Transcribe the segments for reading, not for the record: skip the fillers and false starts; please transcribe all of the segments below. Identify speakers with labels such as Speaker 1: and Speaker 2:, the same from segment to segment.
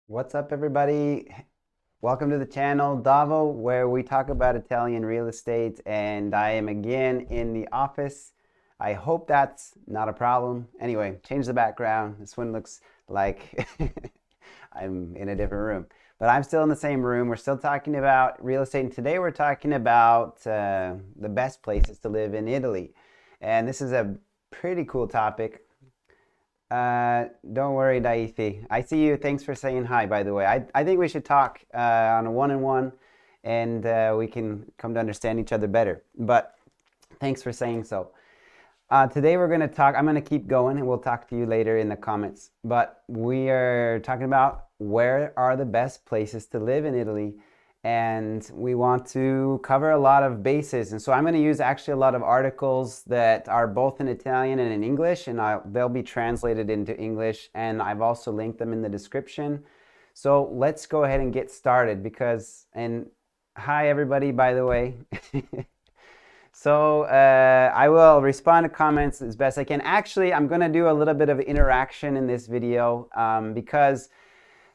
Speaker 1: What's up, everybody? Welcome to the channel DauvO, where we talk about Italian real estate, and I am again in the office. I hope that's not a problem. Anyway, change the background. This one looks like I'm in a different room, but I'm still in the same room. We're still talking about real estate, and today we're talking about the best places to live in Italy. And this is a pretty cool topic. Don't worry, Daithi. I see you. Thanks for saying hi, by the way. I think we should talk on a one-on-one and we can come to understand each other better. But thanks for saying so. Today we're going to talk, I'm going to keep going and we'll talk to you later in the comments. But we are talking about where are the best places to live in Italy, and we want to cover a lot of bases. And so I'm going to use actually a lot of articles that are both in Italian and in English, and they'll be translated into English, and I've also linked them in the description. So let's go ahead and get started and hi everybody, by the way. So I will respond to comments as best I can. Actually, I'm going to do a little bit of interaction in this video because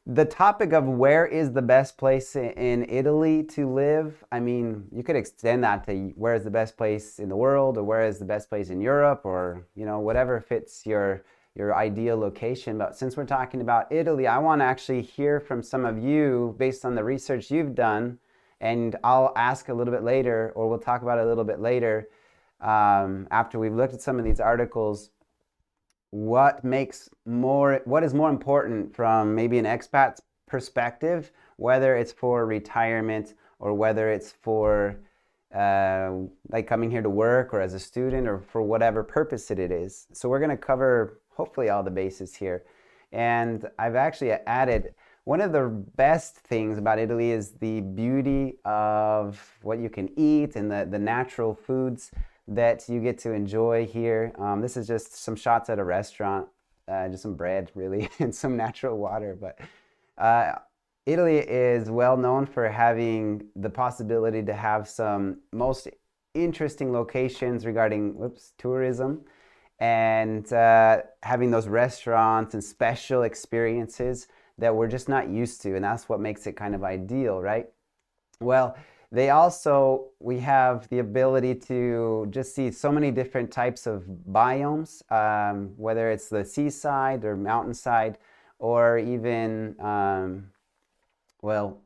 Speaker 1: the topic of where is the best place in Italy to live, I mean, you could extend that to where is the best place in the world, or where is the best place in Europe, or, you know, whatever fits your ideal location. But since we're talking about Italy, I want to actually hear from some of you based on the research you've done, and I'll ask a little bit later, or we'll talk about it a little bit later after we've looked at some of these articles. What is more important from maybe an expat's perspective, whether it's for retirement or whether it's for like coming here to work or as a student or for whatever purpose it is. So we're going to cover hopefully all the bases here. And I've actually added one of the best things about Italy is the beauty of what you can eat and the natural foods that you get to enjoy here. This is just some shots at a restaurant, just some bread really and some natural water. But Italy is well known for having the possibility to have some most interesting locations regarding tourism, and having those restaurants and special experiences that we're just not used to, and that's what makes it kind of ideal, right? Well, we have the ability to just see so many different types of biomes, whether it's the seaside or mountainside, or even, well,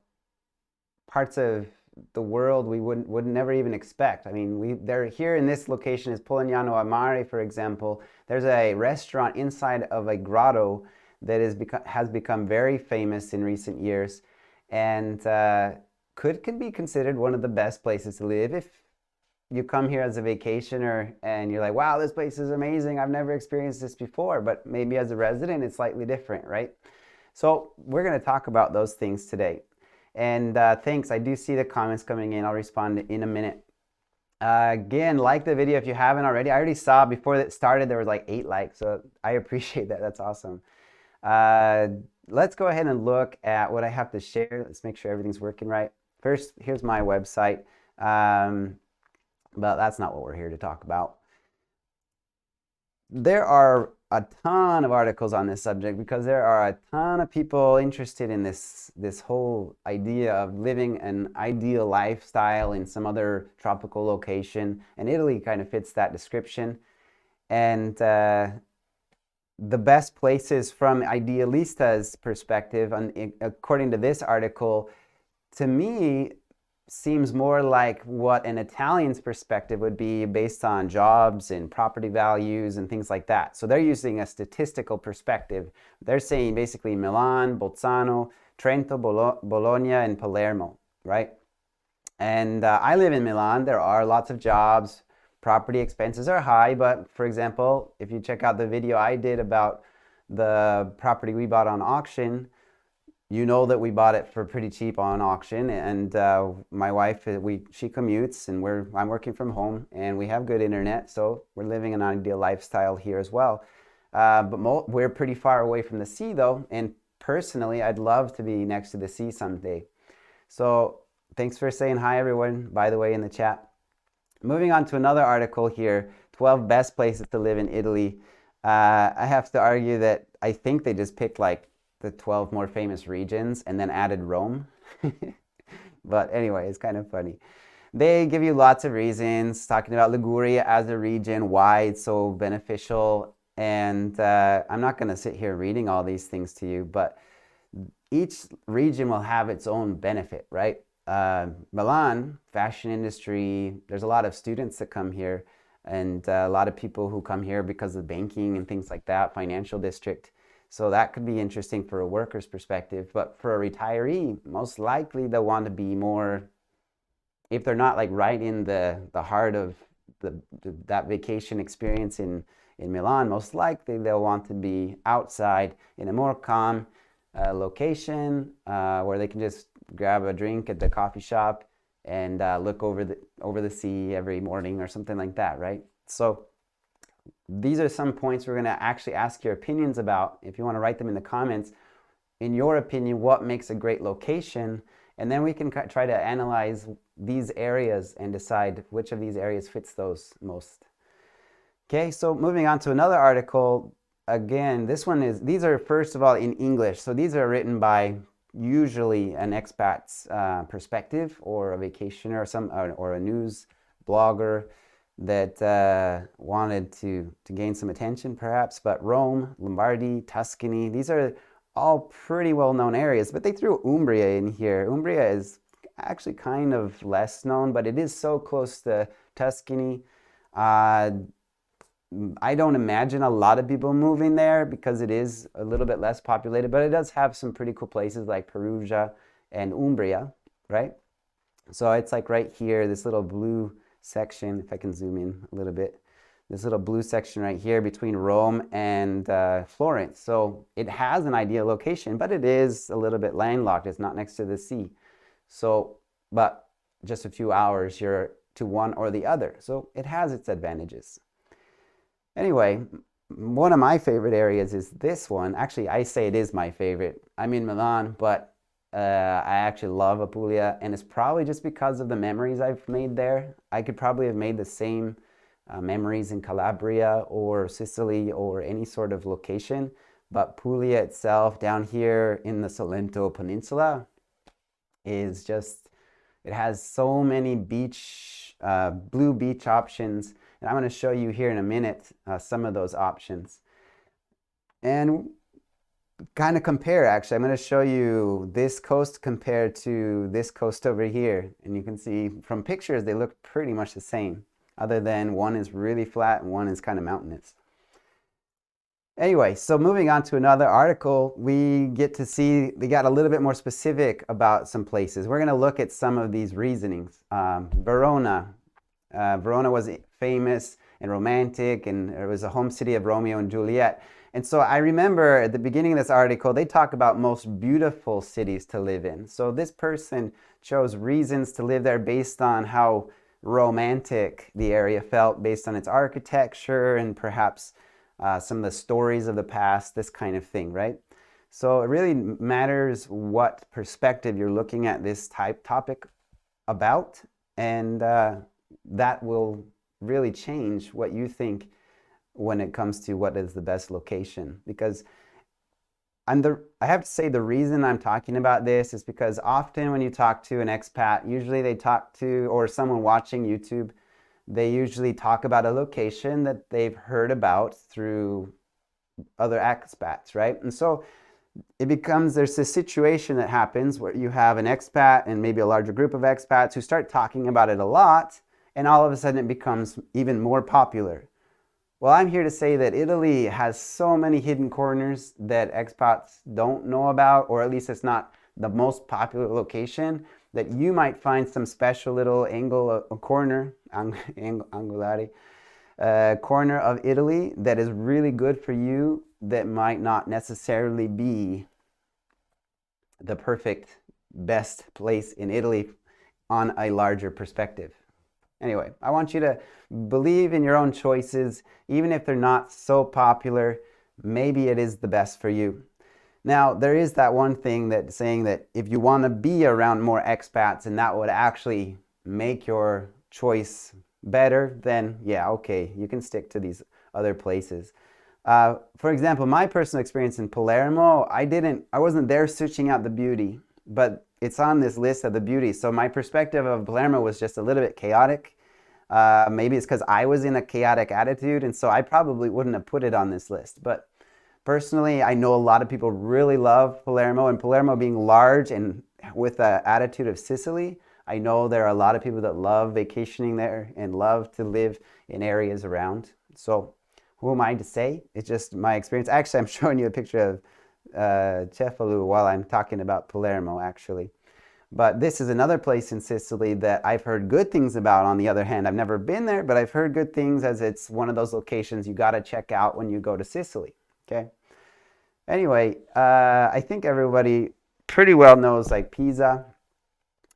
Speaker 1: parts of the world we would never even expect. I mean, they're here in this location is Polignano a Mare, for example. There's a restaurant inside of a grotto that has become very famous in recent years, and could be considered one of the best places to live if you come here as a vacationer and you're like, wow, this place is amazing, I've never experienced this before. But maybe as a resident it's slightly different, right? So we're going to talk about those things today. And thanks, I do see the comments coming in. I'll respond in a minute. Again, like the video if you haven't already. I already saw before it started there was like 8 likes, so I appreciate that. That's awesome. Let's go ahead and look at what I have to share. Let's make sure everything's working right. First, here's my website, but that's not what we're here to talk about. There are a ton of articles on this subject because there are a ton of people interested in this whole idea of living an ideal lifestyle in some other tropical location, and Italy kind of fits that description. And the best places from Idealista's perspective, according to this article, to me seems more like what an Italian's perspective would be based on jobs and property values and things like that. So they're using a statistical perspective. They're saying basically Milan, Bolzano, Trento, Bologna, and Palermo, right? And I live in Milan. There are lots of jobs. Property expenses are high, but for example, if you check out the video I did about the property we bought on auction, you know that we bought it for pretty cheap on auction. And my wife, she commutes, and I'm working from home, and we have good internet, so we're living an ideal lifestyle here as well. But we're pretty far away from the sea though, and personally I'd love to be next to the sea someday. So thanks for saying hi everyone, by the way, in the chat. Moving on to another article here, 12 best places to live in Italy. I have to argue that I think they just picked like the 12 more famous regions and then added Rome. But anyway, it's kind of funny. They give you lots of reasons, talking about Liguria as a region, why it's so beneficial. And I'm not going to sit here reading all these things to you, but each region will have its own benefit, right? Milan, fashion industry, there's a lot of students that come here, and a lot of people who come here because of banking and things like that, financial district. So that could be interesting for a worker's perspective. But for a retiree, most likely they'll want to be more, if they're not like right in the heart of that vacation experience in Milan, most likely they'll want to be outside in a more calm location where they can just grab a drink at the coffee shop and look over the sea every morning or something like that, right? So these are some points we're going to actually ask your opinions about. If you want to write them in the comments, in your opinion, what makes a great location? And then we can try to analyze these areas and decide which of these areas fits those most. Okay, so moving on to another article. Again, these are first of all in English. So these are written by usually an expat's perspective, or a vacationer, or a news blogger that wanted to gain some attention perhaps. But Rome, Lombardy, Tuscany, these are all pretty well-known areas, but they threw Umbria in here. Umbria is actually kind of less known, but it is so close to Tuscany. I don't imagine a lot of people moving there because it is a little bit less populated, but it does have some pretty cool places like Perugia and Umbria, right? So it's like right here, this little blue section, if I can zoom in a little bit, this little blue section right here between Rome and Florence. So it has an ideal location, but it is a little bit landlocked. It's not next to the sea. So, but just a few hours, you're to one or the other. So it has its advantages. Anyway, one of my favorite areas is this one. Actually, I say it is my favorite. I'm in Milan, but I actually love Puglia, and it's probably just because of the memories I've made there. I could probably have made the same memories in Calabria or Sicily or any sort of location, but Puglia itself down here in the Salento Peninsula is just, it has so many blue beach options. And I'm going to show you here in a minute some of those options. And kind of compare, actually. I'm going to show you this coast compared to this coast over here. And you can see from pictures, they look pretty much the same, other than one is really flat and one is kind of mountainous. Anyway, so moving on to another article, we get to see, they got a little bit more specific about some places. We're going to look at some of these reasonings. Verona. Verona was famous and romantic, and it was a home city of Romeo and Juliet. And so I remember at the beginning of this article, they talk about most beautiful cities to live in. So this person chose reasons to live there based on how romantic the area felt, based on its architecture and perhaps some of the stories of the past, this kind of thing, right? So it really matters what perspective you're looking at this topic about, and that will really change what you think when it comes to what is the best location. Because I have to say, the reason I'm talking about this is because often when you talk to an expat, usually they talk to, or someone watching YouTube, they usually talk about a location that they've heard about through other expats, right? And so it becomes, there's this situation that happens where you have an expat and maybe a larger group of expats who start talking about it a lot, and all of a sudden it becomes even more popular. Well, I'm here to say that Italy has so many hidden corners that expats don't know about, or at least it's not the most popular location, that you might find some special little corner of Italy that is really good for you, that might not necessarily be the perfect best place in Italy on a larger perspective. Anyway, I want you to believe in your own choices, even if they're not so popular. Maybe it is the best for you. Now, there is that one thing that saying that if you want to be around more expats and that would actually make your choice better, then yeah, okay, you can stick to these other places. For example, my personal experience in Palermo, I wasn't there searching out the beauty, but it's on this list of the beauty. So my perspective of Palermo was just a little bit chaotic. Maybe it's because I was in a chaotic attitude, and so I probably wouldn't have put it on this list. But personally, I know a lot of people really love Palermo, and Palermo being large and with the attitude of Sicily, I know there are a lot of people that love vacationing there and love to live in areas around. So who am I to say? It's just my experience. Actually, I'm showing you a picture of Cefalù while I'm talking about Palermo, actually. But this is another place in Sicily that I've heard good things about. On the other hand, I've never been there, but I've heard good things, as it's one of those locations you got to check out when you go to Sicily. Okay. Anyway, I think everybody pretty well knows like Pisa.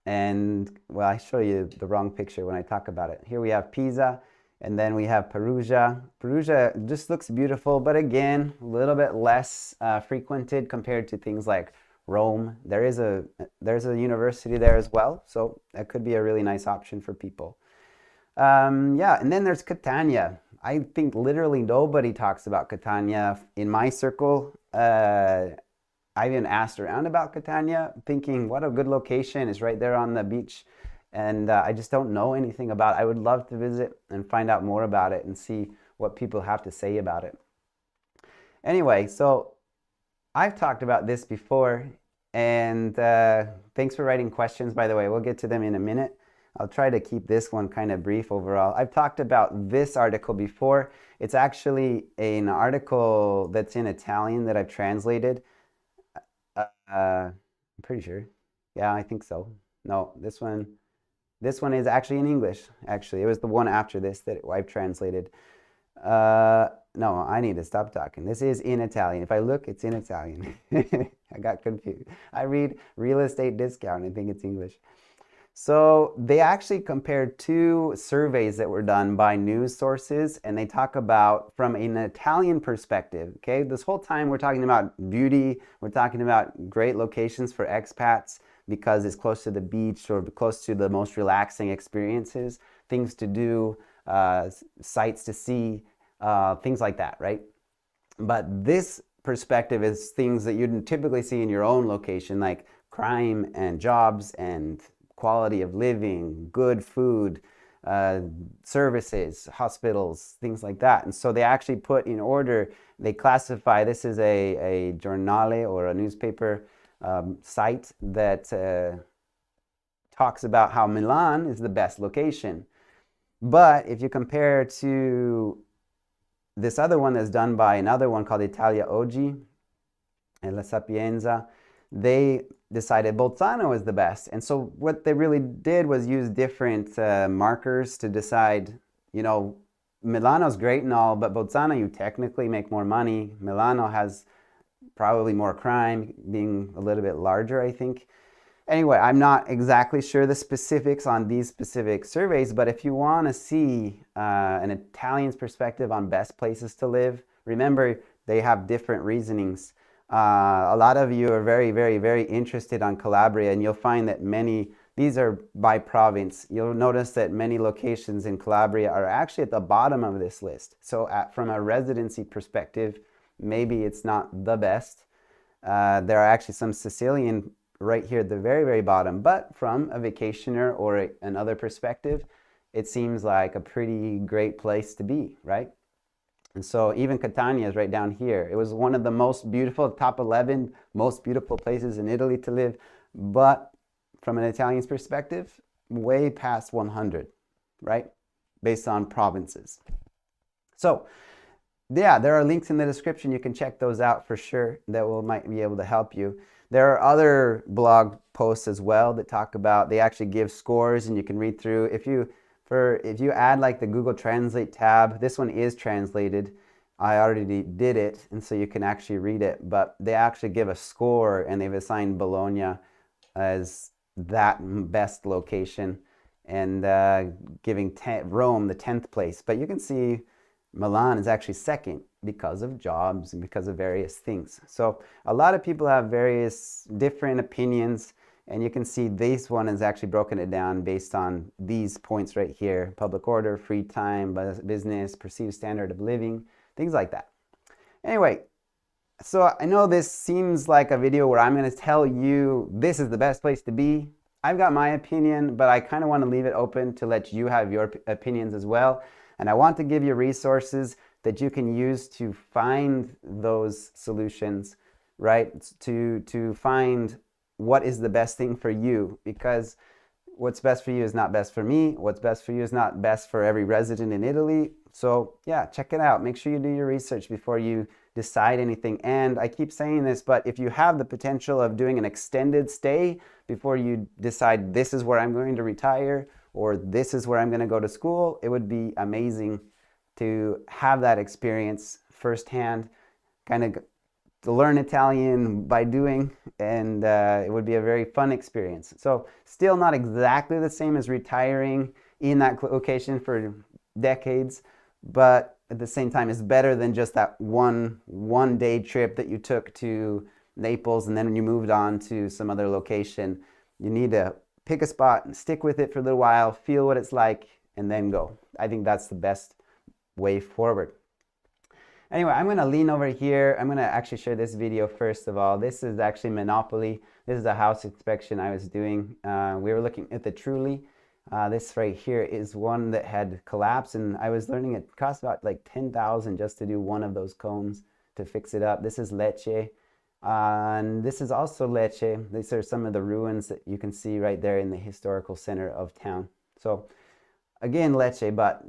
Speaker 1: And well, I show you the wrong picture when I talk about it. Here we have Pisa, and then we have Perugia. Perugia just looks beautiful, but again, a little bit less frequented compared to things like Rome. There's a university there as well, so that could be a really nice option for people. Yeah, and then there's Catania. I think literally nobody talks about Catania in my circle. I even asked around about Catania, thinking what a good location, is right there on the beach. And I just don't know anything about it. I would love to visit and find out more about it and see what people have to say about it. Anyway, so I've talked about this before, and thanks for writing questions, by the way. We'll get to them in a minute. I'll try to keep this one kind of brief overall. I've talked about this article before. It's actually an article that's in Italian that I've translated. I'm pretty sure. Yeah, I think so. No, this one is actually in English. Actually, it was the one after this that I've translated. No, I need to stop talking. This is in Italian. If I look, it's in Italian. I got confused. I read real estate discount. I think it's English. So they actually compared two surveys that were done by news sources, and they talk about from an Italian perspective. Okay, this whole time we're talking about beauty, we're talking about great locations for expats because it's close to the beach or close to the most relaxing experiences, things to do, sights to see, things like that, right? But this perspective is things that you'd typically see in your own location, like crime and jobs and quality of living, good food, services, hospitals, things like that. And so they actually put in order, they classify, this is a giornale or a newspaper site that talks about how Milan is the best location. But if you compare to this other one that's done by another one called Italia Oggi and La Sapienza, they decided Bolzano is the best. And so what they really did was use different markers to decide, you know, Milano's great and all, but Bolzano, you technically make more money. Milano has probably more crime, being a little bit larger, I think. Anyway, I'm not exactly sure the specifics on these specific surveys, but if you want to see an Italian's perspective on best places to live, remember they have different reasonings. A lot of you are very, very, very interested on Calabria, and you'll find that these are by province. You'll notice that many locations in Calabria are actually at the bottom of this list. So from a residency perspective, maybe it's not the best. There are actually some Sicilian right here at the very, very bottom, but from a vacationer or another perspective, it seems like a pretty great place to be, right? And so even Catania is right down here. It was one of the most beautiful, top 11 most beautiful places in Italy to live, but from an Italian's perspective, way past 100, right? Based on provinces. So yeah, there are links in the description. You can check those out for sure. That might be able to help you. There are other blog posts as well that talk about, they actually give scores and you can read through. If you add like the Google Translate tab, this one is translated. I already did it, and so you can actually read it, but they actually give a score and they've assigned Bologna as that best location and giving Rome the 10th place. But you can see Milan is actually second because of jobs and because of various things. So a lot of people have various different opinions, and you can see this one is actually broken it down based on these points right here: public order, free time, business, perceived standard of living, things like that. Anyway, so I know this seems like a video where I'm going to tell you this is the best place to be. I've got my opinion, but I kind of want to leave it open to let you have your opinions as well. And I want to give you resources that you can use to find those solutions, right? To find what is the best thing for you, because what's best for you is not best for me. What's best for you is not best for every resident in Italy. So yeah, check it out. Make sure you do your research before you decide anything. And I keep saying this, but if you have the potential of doing an extended stay before you decide this is where I'm going to retire or this is where I'm going to go to school, it would be amazing to have that experience firsthand, kind of to learn Italian by doing, and it would be a very fun experience. So still not exactly the same as retiring in that location for decades, but at the same time it's better than just that one day trip that you took to Naples and then you moved on to some other location. You need to pick a spot and stick with it for a little while, feel what it's like, and then go. I think that's the best way forward. Anyway, I'm going to lean over here. I'm going to actually share this video first of all. This is actually Monopoly. This is a house inspection I was doing. We were looking at the Trulli. This right here is one that had collapsed, and I was learning it cost about like 10,000 just to do one of those cones to fix it up. This is Lecce, and this is also Lecce. These are some of the ruins that you can see right there in the historical center of town. So again, Lecce, but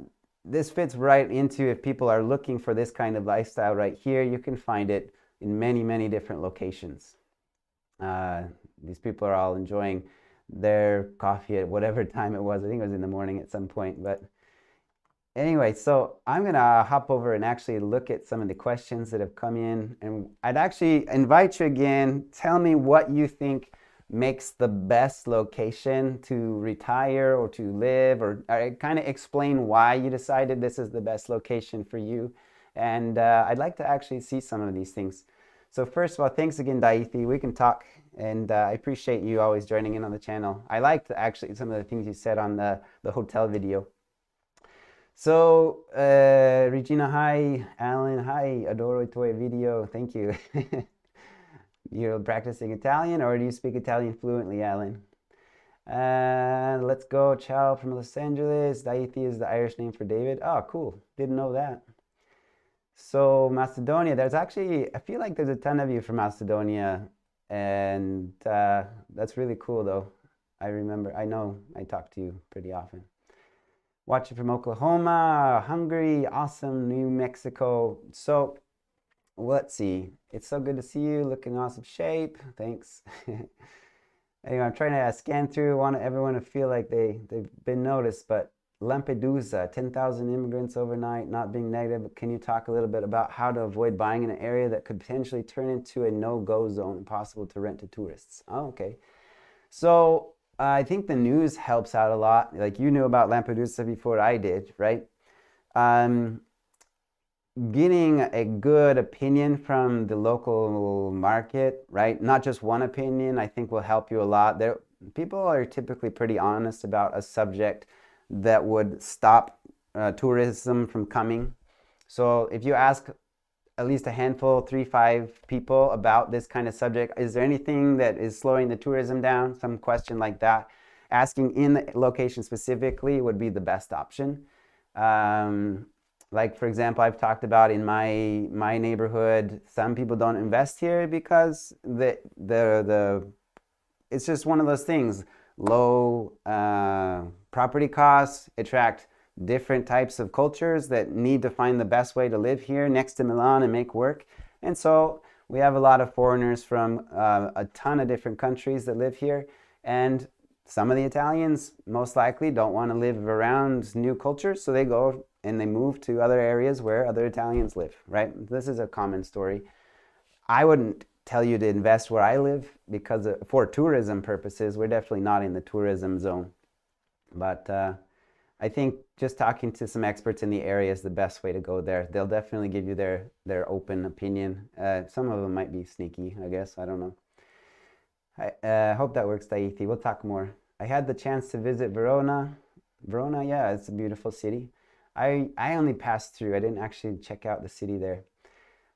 Speaker 1: this fits right into, if people are looking for this kind of lifestyle right here, you can find it in many, many different locations. These people are all enjoying their coffee at whatever time it was. I think it was in the morning at some point. But anyway, so I'm going to hop over and actually look at some of the questions that have come in. And I'd actually invite you again, tell me what you think makes the best location to retire or to live, or kind of explain why you decided this is the best location for you. And I'd like to actually see some of these things. So first of all, thanks again, Daithi. We can talk, and I appreciate you always joining in on the channel. I liked actually some of the things you said on the hotel video. So Regina, hi. Alan, hi. Adoro i tuoi video. Thank you. You're practicing Italian, or do you speak Italian fluently, Alan? Let's go. Ciao from Los Angeles. Daithi is the Irish name for David. Oh, cool. Didn't know that. So Macedonia, there's actually, I feel like there's a ton of you from Macedonia, and that's really cool though. I know I talk to you pretty often. Watching from Oklahoma, Hungary, awesome, New Mexico. So let's see. It's so good to see you. Looking awesome shape. Thanks. Anyway, I'm trying to scan through. I want everyone to feel like they've been noticed. But Lampedusa, 10,000 immigrants overnight, not being negative. Can you talk a little bit about how to avoid buying in an area that could potentially turn into a no-go zone, impossible to rent to tourists? Oh, okay. So I think the news helps out a lot. Like, you knew about Lampedusa before I did, right? Getting a good opinion from the local market, right? Not just one opinion, I think will help you a lot. People are typically pretty honest about a subject that would stop tourism from coming. So if you ask at least a handful, 3-5 people about this kind of subject, is there anything that is slowing the tourism down? Some question like that. Asking in the location specifically would be the best option. Like, for example, I've talked about in my neighborhood, some people don't invest here because it's just one of those things. Low property costs attract different types of cultures that need to find the best way to live here next to Milan and make work. And so we have a lot of foreigners from a ton of different countries that live here. And some of the Italians most likely don't want to live around new cultures, so they go and they move to other areas where other Italians live, right? This is a common story. I wouldn't tell you to invest where I live because for tourism purposes, we're definitely not in the tourism zone. But I think just talking to some experts in the area is the best way to go there. They'll definitely give you their open opinion. Some of them might be sneaky, I guess. I don't know. I hope that works, Daithi. We'll talk more. I had the chance to visit Verona. Verona, yeah, it's a beautiful city. I only passed through. I didn't actually check out the city there.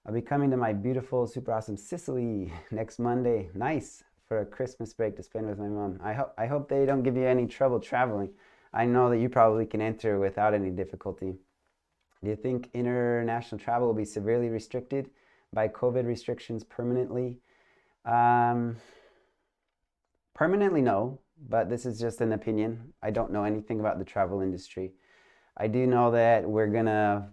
Speaker 1: I'll be coming to my beautiful, super awesome Sicily next Monday. Nice, for a Christmas break to spend with my mom. I hope they don't give you any trouble traveling. I know that you probably can enter without any difficulty. Do you think international travel will be severely restricted by COVID restrictions permanently? Um, Permanently, no, but this is just an opinion. I don't know anything about the travel industry. I do know that we're gonna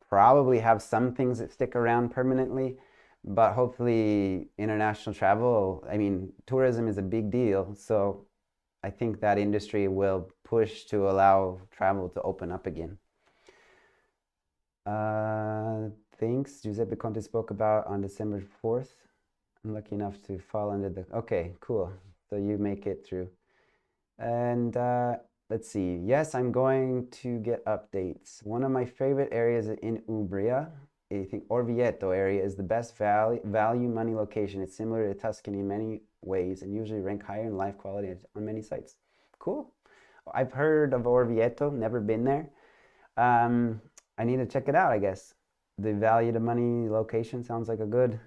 Speaker 1: probably have some things that stick around permanently, but hopefully international travel, I mean, tourism is a big deal, so I think that industry will push to allow travel to open up again. Things Giuseppe Conte spoke about on December 4th. I'm lucky enough to fall under the... Okay, cool. So you make it through. And let's see. Yes, I'm going to get updates. One of my favorite areas in Umbria, I think Orvieto area, is the best value money location. It's similar to Tuscany in many ways and usually rank higher in life quality on many sites. Cool. I've heard of Orvieto, never been there. I need to check it out, I guess. The value to money location sounds like a good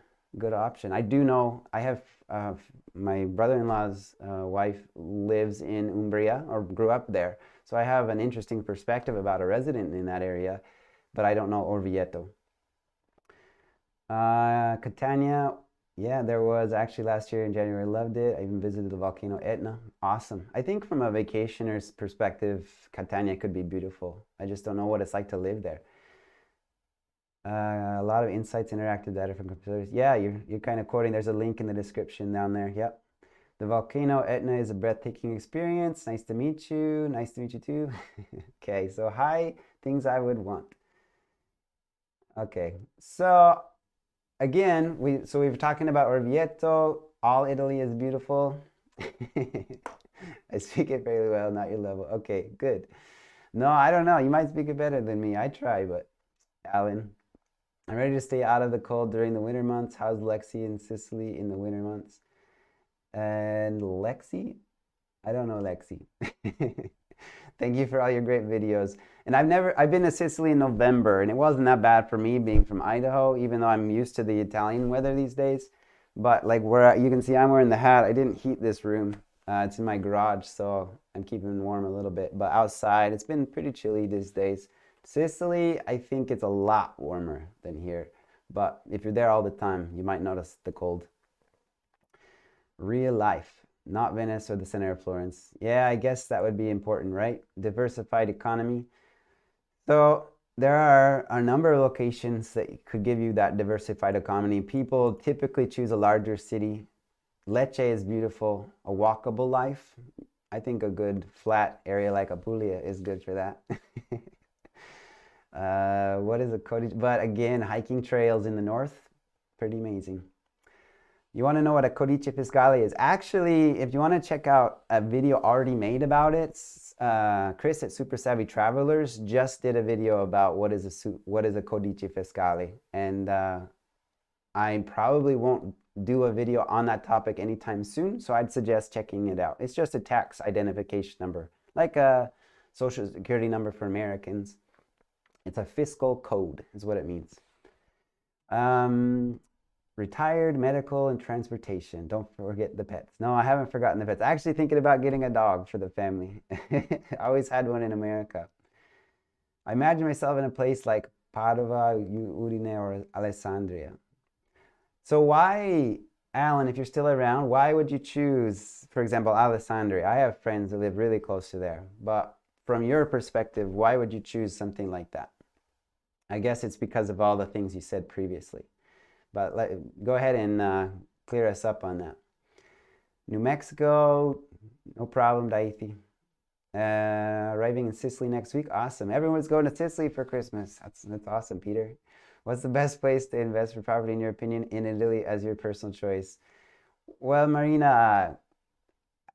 Speaker 1: option. I do know I have my brother-in-law's wife lives in Umbria or grew up there, so I have an interesting perspective about a resident in that area, but I don't know Orvieto. Catania, yeah, there was actually last year in January. I loved it. I even visited the volcano Etna. Awesome. I think from a vacationer's perspective, Catania could be beautiful. I just don't know what it's like to live there. A lot of insights, interactive data from computers. Yeah, you're kind of quoting. There's a link in the description down there. Yep. The volcano Etna is a breathtaking experience. Nice to meet you. Nice to meet you too. Okay, so hi, things I would want. Okay, so again, we've talking about Orvieto. All Italy is beautiful. I speak it fairly well, not your level. Okay, good. No, I don't know. You might speak it better than me. I try, but Alan. I'm ready to stay out of the cold during the winter months. How's Lexi in Sicily in the winter months? And Lexi? I don't know Lexi. Thank you for all your great videos. And I've been to Sicily in November, and it wasn't that bad for me being from Idaho, even though I'm used to the Italian weather these days. But like where you can see I'm wearing the hat, I didn't heat this room. It's in my garage, so I'm keeping warm a little bit. But outside, it's been pretty chilly these days. Sicily, I think it's a lot warmer than here. But if you're there all the time, you might notice the cold. Real life, not Venice or the center of Florence. Yeah, I guess that would be important, right? Diversified economy. So there are a number of locations that could give you that diversified economy. People typically choose a larger city. Lecce is beautiful, a walkable life. I think a good flat area like Puglia is good for that. What is a cottage? But again, hiking trails in the north, pretty amazing. You want to know what a codice fiscale is? Actually, if you want to check out a video already made about it, Chris at Super Savvy Travelers just did a video about what is a codice fiscale, and I probably won't do a video on that topic anytime soon, so I'd suggest checking it out. It's just a tax identification number, like a social security number for Americans. It's a fiscal code, is what it means. Retired, medical, and transportation. Don't forget the pets. No, I haven't forgotten the pets. Actually thinking about getting a dog for the family. I always had one in America. I imagine myself in a place like Padova, Udine, or Alessandria. So why, Alan, if you're still around, why would you choose, for example, Alessandria? I have friends that live really close to there, but from your perspective, why would you choose something like that? I guess it's because of all the things you said previously. But go ahead and clear us up on that. New Mexico, no problem, Daithi. Arriving in Sicily next week. Awesome. Everyone's going to Sicily for Christmas. That's awesome, Peter. What's the best place to invest for property, in your opinion, in Italy as your personal choice? Well, Marina,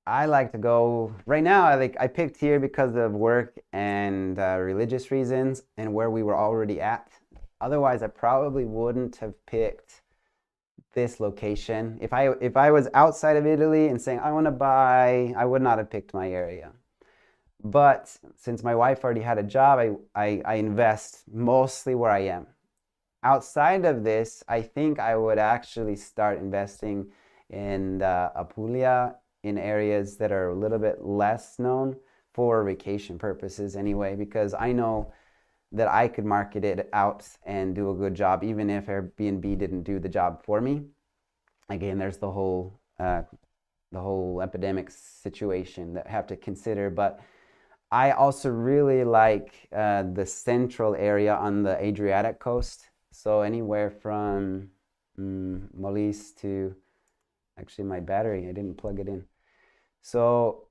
Speaker 1: I like to go right now. I picked here because of work and religious reasons and where we were already at. Otherwise, I probably wouldn't have picked this location. If I was outside of Italy and saying I want to buy, I would not have picked my area. But since my wife already had a job, I invest mostly where I am. outside of this, I think I would actually start investing in Puglia, in areas that are a little bit less known for vacation purposes anyway, because I know that I could market it out and do a good job, even if Airbnb didn't do the job for me. Again, there's the whole epidemic situation that I have to consider, but I also really like the central area on the Adriatic coast. So anywhere from Molise to, actually my battery, I didn't plug it in. So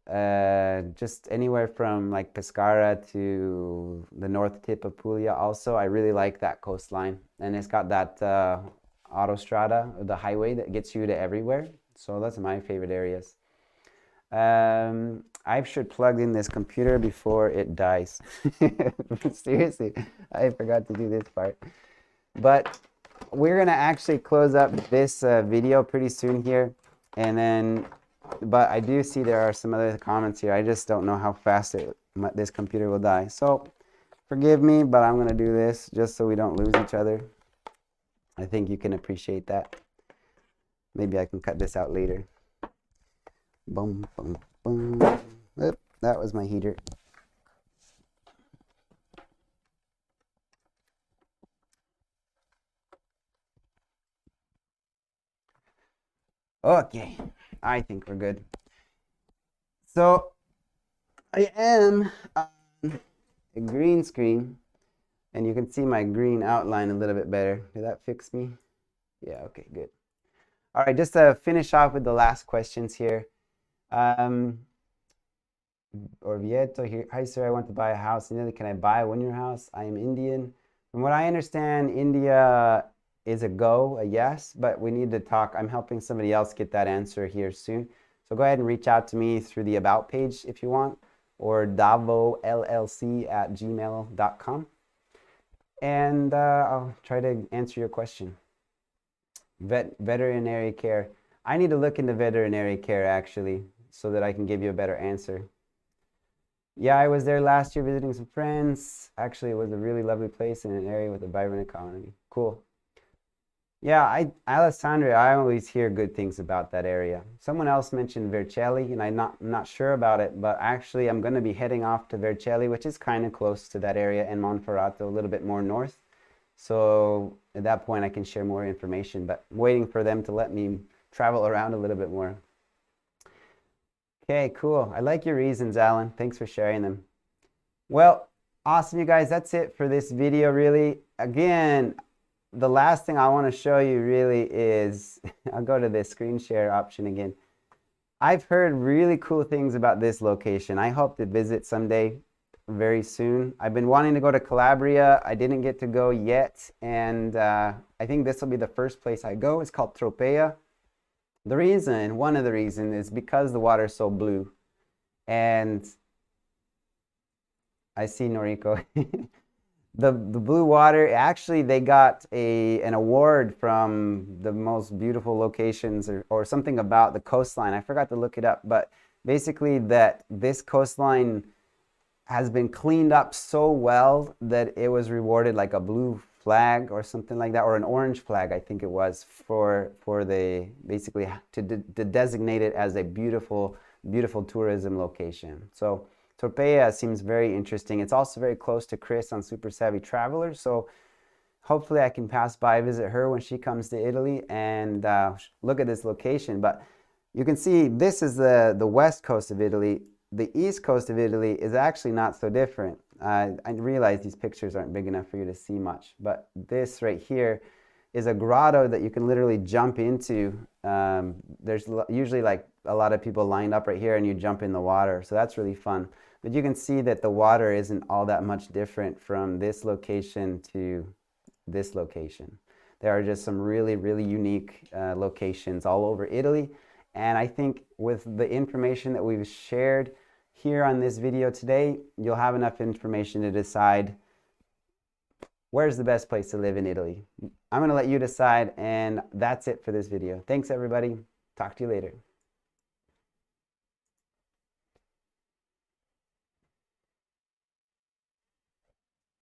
Speaker 1: just anywhere from like Pescara to the north tip of Puglia also, I really like that coastline. And it's got that autostrada, the highway that gets you to everywhere. So that's my favorite areas. I should plug in this computer before it dies. Seriously, I forgot to do this part. But we're gonna actually close up this video pretty soon here, and then, but I do see there are some other comments here. I just don't know how fast this computer will die. So forgive me, but I'm gonna do this just so we don't lose each other. I think you can appreciate that. Maybe I can cut this out later. Boom, boom, boom. Oop, that was my heater. Okay, I think we're good. So I am on a green screen, and you can see my green outline a little bit better. Did that fix me? Yeah, okay, good. All right, just to finish off with the last questions here. Orvieto here. Hi, sir, I want to buy a house in Italy. Can I buy one-year house? I am Indian. From what I understand, India is a go, a yes, but we need to talk. I'm helping somebody else get that answer here soon. So go ahead and reach out to me through the About page if you want, or DauvOllc@gmail.com. And I'll try to answer your question. Veterinary care. I need to look into veterinary care actually, so that I can give you a better answer. Yeah, I was there last year visiting some friends. Actually, it was a really lovely place in an area with a vibrant economy. Cool. Yeah, Alessandria, I always hear good things about that area. Someone else mentioned Vercelli, and I'm not sure about it, but actually I'm going to be heading off to Vercelli, which is kind of close to that area, and Monferrato, a little bit more north. So at that point I can share more information, but waiting for them to let me travel around a little bit more. Okay, cool. I like your reasons, Alan. Thanks for sharing them. Well, awesome, you guys. That's it for this video, really. Again, the last thing I want to show you really is, I'll go to the screen share option again. I've heard really cool things about this location. I hope to visit someday very soon. I've been wanting to go to Calabria. I didn't get to go yet, and I think this will be the first place I go. It's called Tropea. The reason, one of the reasons, is because the water is so blue. And I see Noriko. The blue water, actually they got an award from the most beautiful locations, or something about the coastline. I forgot to look it up, but basically that this coastline has been cleaned up so well that it was rewarded like a blue flag or something like that, or an orange flag, I think it was, for the basically to designate it as a beautiful tourism location. So Tropea seems very interesting. It's also very close to Chris on Super Savvy Traveler, so hopefully I can pass by, visit her when she comes to Italy, and look at this location. But you can see this is the west coast of Italy. The east coast of Italy is actually not so different. I realize these pictures aren't big enough for you to see much, but this right here is a grotto that you can literally jump into. There's usually like a lot of people lined up right here, and you jump in the water, so that's really fun. But you can see that the water isn't all that much different from this location to this location. There are just some really unique locations all over Italy, and I think with the information that we've shared here on this video today, you'll have enough information to decide where's the best place to live in Italy. I'm going to let you decide, and that's it for this video. Thanks, everybody. Talk to you later.